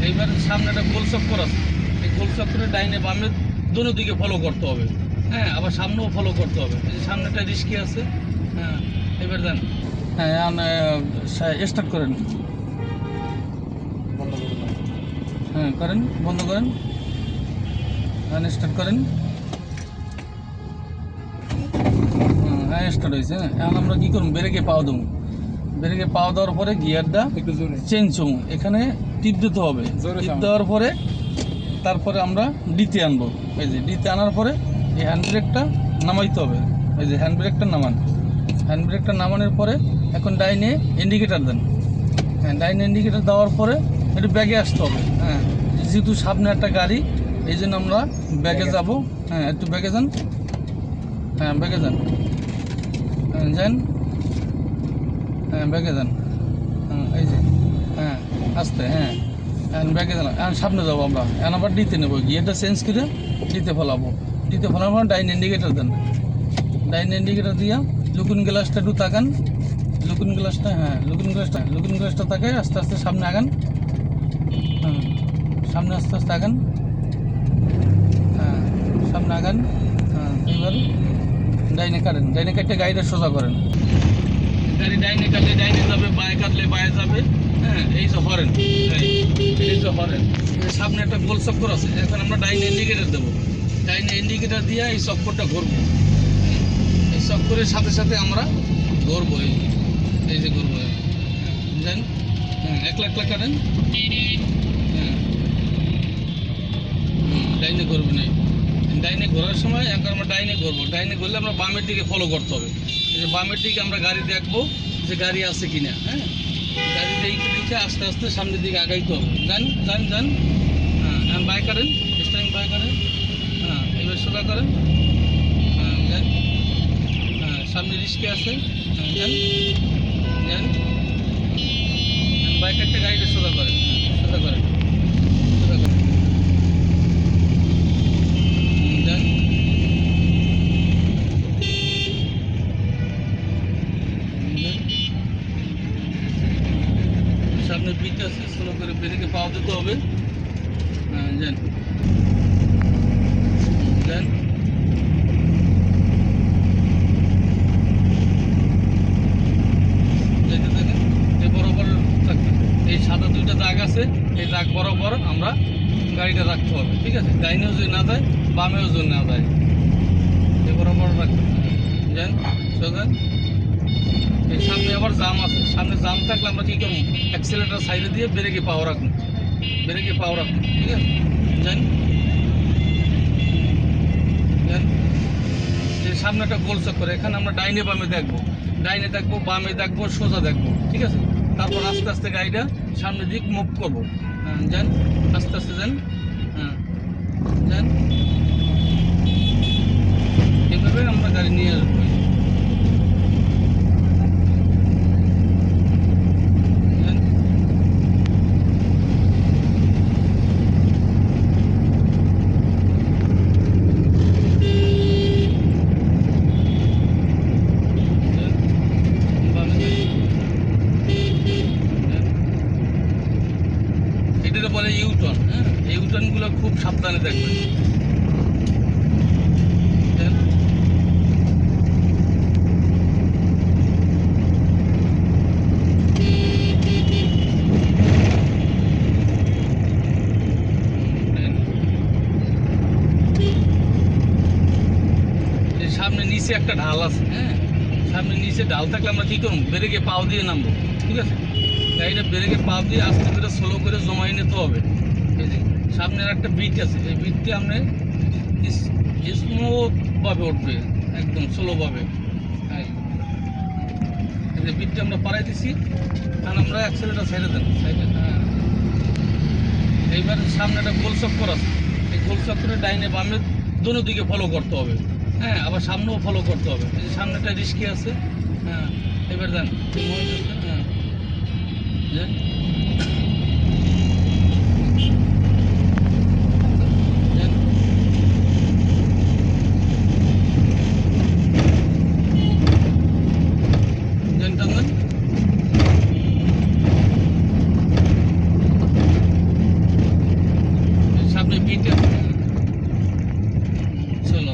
এইবার সামনে একটা গোল চক্কর আছে, এই গোল চক্করের ডাইনে বামে দুনো দিকে ফলো করতে হবে। হ্যাঁ, আবার সামনেও ফলো করতে হবে। এই যে সামনেটা রিস্কি আছে। হ্যাঁ, এবার যান। হ্যাঁ, স্টার্ট করেন। হ্যাঁ করেন, বন্ধ করেন, স্টার্ট করেন। হ্যাঁ স্টার্ট হয়েছে। এখন আমরা কী করুন, ব্রেকে পাও দেবো। ব্রেকে পাও দেওয়ার পরে গিয়ারটা চেঞ্জ হবো, এখানে টিপ দিতে হবে। টিপ দেওয়ার পরে তারপরে আমরা ডিতে আনবো। এই যে ডিতে আনার পরে এই হ্যান্ড ব্রেকটা নামাইতে হবে। এই যে হ্যান্ড ব্রেকটা নামান। হ্যান্ড ব্রেকটা নামানোর পরে এখন ডাইনে ইন্ডিকেটার দেন। হ্যাঁ, ডাইনে ইন্ডিকেটার দেওয়ার পরে একটু ব্যাগে আসতে হবে। হ্যাঁ, যেহেতু সামনে একটা গাড়ি, এই জন্য আমরা ব্যাগে যাব। হ্যাঁ, একটু ব্যাগে যান। হ্যাঁ, ব্যাগে যান। হ্যাঁ যান। হ্যাঁ, ব্যাগে যান। হ্যাঁ, এই যে হ্যাঁ আস্তে। হ্যাঁ, ব্যাগে যান। সামনে যাবো আমরা। আবার ডিতে নেবো, গিয়েটা চেঞ্জ করে ডিতে ফেলাবো। ডিতে ফেলার ডাইন ইন্ডিকেটার দেন। ডাইন ইন্ডিকেটার দিয়া লুকিং গ্লাসটা একটু তাকান। লুকিং গ্লাসটা, হ্যাঁ লুকিং গ্লাসটা তাকায় আস্তে আস্তে সামনে আগান। হ্যাঁ, সামনে আস্তে আস্তে আগান। হ্যাঁ, সামনে আগান। হ্যাঁ, এবার ডাইনে কাটেন। ডাইনে কাটতে গাড়িটা সোজা করেন। গাড়ি ডাইনে কাটলে ডাইনে যাবে, বায়ে কাটলে বায়ে যাবে। হ্যাঁ, এই যে হরেন, এই যে হরেন। সামনে একটা গোল চক্কর আছে, এখন আমরা ডাইনে ইন্ডিকেটার দেবো। ডাইনে ইন্ডিকেটার দিয়ে এই চক্করটা ঘুরবো। এই চক্করের সাথে সাথে আমরা ঘুরবো। এই যে ঘুরবো। যান। হ্যাঁ, একলা কাটেন। হ্যাঁ, ডাইনে ঘুরবেন। এই ডাইনে ঘোরার সময় এখন আমরা ডাইনে ঘুরবো। ডাইনে ঘুরলে আমরা বামের দিকে ফলো করতে হবে। এই যে বামের দিকে আমরা গাড়ি দেখবো যে গাড়ি আছে কিনা। হ্যাঁ, গাড়ি দেখে আস্তে আস্তে সামনের দিকে আগাইতে হবে। যান যান যান। হ্যাঁ, এখন বাই করেন, স্টারিং বাই করেন। হ্যাঁ, এবার সোজা করেন। হ্যাঁ, যান। হ্যাঁ, সামনে রিস্কে আছে। হ্যাঁ, যান যান। বাইক একটা গাড়িটা সোজা করেন। সোজা করেন, সোজা করেন। যান। সামনে পিচ আছে, স্লো করে ব্রেকে পাওয়া দিতে হবে। হ্যাঁ, যান যান। যেতে থাকেন, এই বরাবর থাকবেন। এই সাদা দুইটা দাগ আছে, এই দাগ বরাবর আমরা গাড়িটা রাখতে হবে। ঠিক আছে, ডাইনেও যদি না যায়, বামেও যদি না যায়, এই বরাবর রাখবেন। যান, সোজান। এই সামনে আবার জাম আছে, সামনে জাম থাকলে আমরা কী করবো, অ্যাক্সিলেটার সাইডে দিয়ে ব্রেকে পাওয়া রাখুন। ব্রেকে পাওয়া রাখুন। ঠিক আছে, যান যান। এই সামনে একটা গোল চক্কর, এখানে আমরা ডাইনে বামে দেখবো। ডাইনে দেখবো, বামে দেখবো, সোজা দেখবো। ঠিক আছে, তারপর আস্তে আস্তে গাড়িটা সামনের দিক মুভ করবো। হ্যাঁ, যান, আস্তে আস্তে যান। হ্যাঁ, যান। এভাবে আমরা গাড়ি নিয়ে আসবো। এটাকে বলে ইউটার্ন। হ্যাঁ, এই ইউটার্নগুলো খুব সাবধানে দেখবেন। সামনে নিচে একটা ঢাল আছে। হ্যাঁ, সামনে নিচে ঢাল থাকলে আমরা কী করবো, ব্রেকে পাও দিয়ে নামবো। ঠিক আছে, গাড়িটা ব্রেকে পাও দিয়ে আস্তে করে স্লো করে জমাই নিতে হবে। এই যে সামনের একটা বিট আছে, এই বিটটি আপনি স্মুথভাবে উঠবে, একদম স্লোভাবে। হ্যাঁ, এই যে বিটটি আমরা পাড়াই দিছি, কারণ আমরা অ্যাক্সিলেটার সাইডে দেন, সাইডে। হ্যাঁ, এইবার সামনে একটা গোল চক্কর আছে, এই গোল চক্করের ডাইনে বামে দুনো দিকে ফলো করতে হবে। হ্যাঁ, আবার সামনেও ফলো করতে হবে। এই যে সামনেটা রিস্কি আছে। হ্যাঁ, এবার যান। হ্যাঁ, যান। এইটা চলো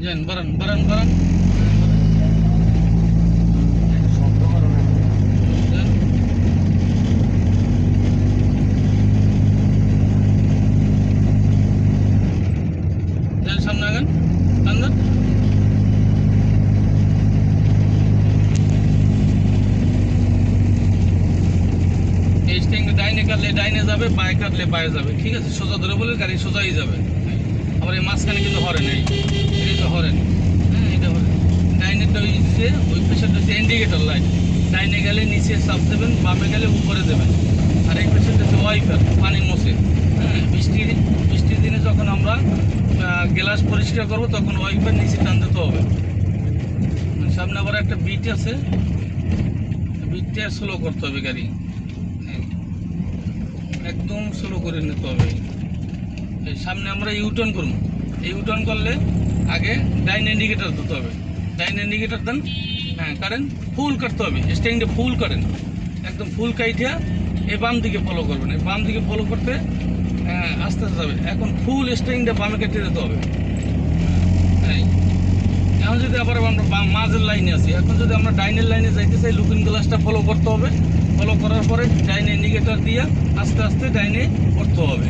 যান, বারান বারান বারান সামনে আগান টান। এই স্টিং ডাইনে কাটলে ডাইনে যাবে, বায়ে কাটলে বায়ে যাবে, ঠিক আছে? সোজা ধরে বলে গাড়ি সোজাই যাবে। আবার এই মাঝখানে কিন্তু হরে নেই, এটা তো হরেন। হ্যাঁ, এটা হরেন। ডাইনেরটা হচ্ছে ওই পেছনটা হচ্ছে ইন্ডিকেটর লাইট। ডাইনে গেলে নিচে চাপ দেবেন, বামে গেলে উপরে দেবেন। আর এই পেছনটা হচ্ছে ওয়াইপার, পানি মোছে। হ্যাঁ, বৃষ্টির দিনে যখন আমরা গ্লাস পরিষ্কার করবো তখন ওয়াইপার নিচে টান দিতে হবে। সামনে আবার একটা বিট আছে, বিটটা স্লো করতে হবে গাড়ি, একদম স্লো করে নিতে হবে। এই সামনে আমরা ইউটার্ন করবো, এই ইউটার্ন করলে আগে ডাইন ইন্ডিকেটার দিতে হবে। ডাইন ইন্ডিকেটার দেন, হ্যাঁ কারেন, ফুল কাটতে হবে, স্ট্যান্ডে ফুল কাটেন, একদম ফুল কাইটিয়া এই বাম দিকে ফলো করবেন। এই বাম দিকে ফলো করতে আস্তে আস্তে যাবে। এখন ফুল স্ট্যান্ডে বামে কেটে দিতে হবে। হ্যাঁ, এখন যদি আবার আমরা মাঝের লাইনে আছি, এখন যদি আমরা ডাইনের লাইনে যাইতে চাই, লুকিং গ্লাসটা ফলো করতে হবে। ফলো করার পরে ডাইনে ইন্ডিকেটার দিয়ে আস্তে আস্তে ডাইনে করতে হবে।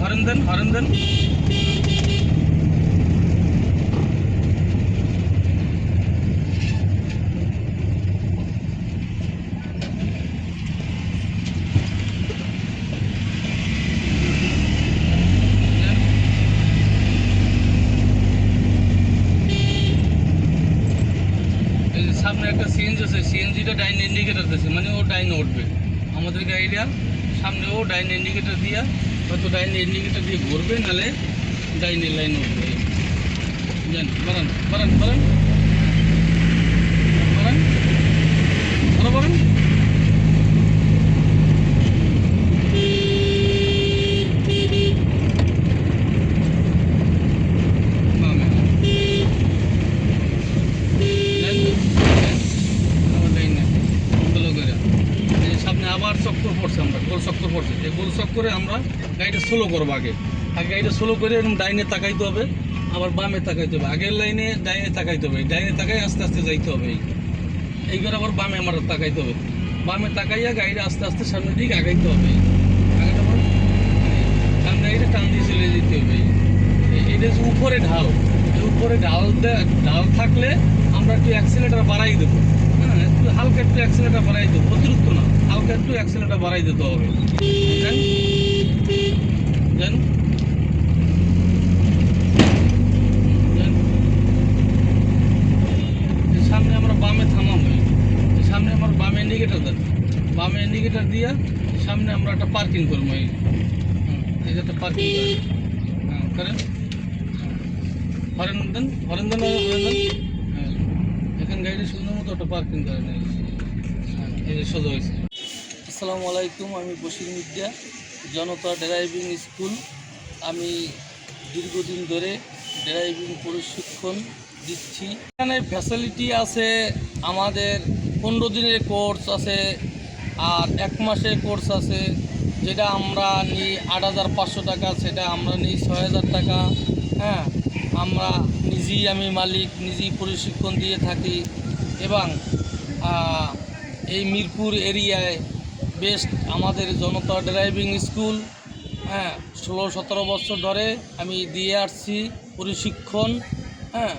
হরেন দেন, হরেন দেন। সামনে একটা সিএনজি আছে, সিএনজিটা ডাইন ইন্ডিকেটার দিয়েছে, মানে ও ডাইন উঠবে। আমাদের গাড়িটা সামনে ও ডাইন ইন্ডিকেটার দিয়া, হয়তো ডাইন ইন্ডিকেটার দিয়ে ঘুরবে, নাহলে ডাইনের লাইন উঠবে। যান, বাড়ান বাড়ান বাড়ান বাড়ান, ভালো বাড়ান। আবার চক্কর পড়ছে, আমরা গোল চক্কর পড়ছে। এই গোল চক্করে আমরা গাড়িটা স্লো করবো। আগে গাড়িটা স্লো করে এরকম ডাইনে তাকাইতে হবে, আবার বামে তাকাইতে হবে। আগের লাইনে ডাইনে তাকাইতে হবে, ডাইনে তাকাই আস্তে আস্তে যাইতে হবে। এইবার আবার বামে আমার তাকাইতে হবে, বামে তাকাইয়া গাড়িটা আস্তে আস্তে সামনের দিকে আগাইতে হবে। আগাতে হবে, টান গাড়িটা টান দিয়ে চলে যেতে হবে। এটা হচ্ছে উপরে ঢাল, উপরে ঢাল থাকলে আমরা একটু অ্যাক্সিলেটার বাড়াই দেবো। হ্যাঁ, একটু হালকা একটু অ্যাক্সিলেটার বাড়াই দেবো, অতিরিক্ত না, হালকা একটু অ্যাক্সিলেটার বাড়াই দিতে হবে। সামনে আমরা বামে থামাবো, সামনে আমার বামে ইন্ডিকেটার দেন, বামে ইন্ডিকেটার দিয়া সামনে আমরা একটা পার্কিং করবো। এই যে একটা পার্কিং করেন, হরেন দেন, হরেন দেন, হরেন দেন। এখানে গাড়িটা সুন্দর মতো একটা পার্কিং করেন। এই যে সোজা হয়েছে। আসসালামু আলাইকুম, আমি বশির মির্জা, জনতা ড্রাইভিং স্কুল। আমি দীর্ঘদিন ধরে ড্রাইভিং প্রশিক্ষণ দিচ্ছি। এখানে ফ্যাসিলিটি আছে, আমাদের 15 দিনের কোর্স আছে, আর 1 মাসের কোর্স আছে। যেটা আমরা নিই 8,500 টাকা, সেটা আমরা নিই 6,000 টাকা। হ্যাঁ, আমরা আমি মালিক, নিজেই প্রশিক্ষণ দিয়ে থাকি। এবং এই মিরপুর এরিয়ায় বেস্ট আমাদের জনতা ড্রাইভিং স্কুল। হ্যাঁ, 16-17 বছর ধরে আমি দিয়ে আসছি প্রশিক্ষণ। হ্যাঁ।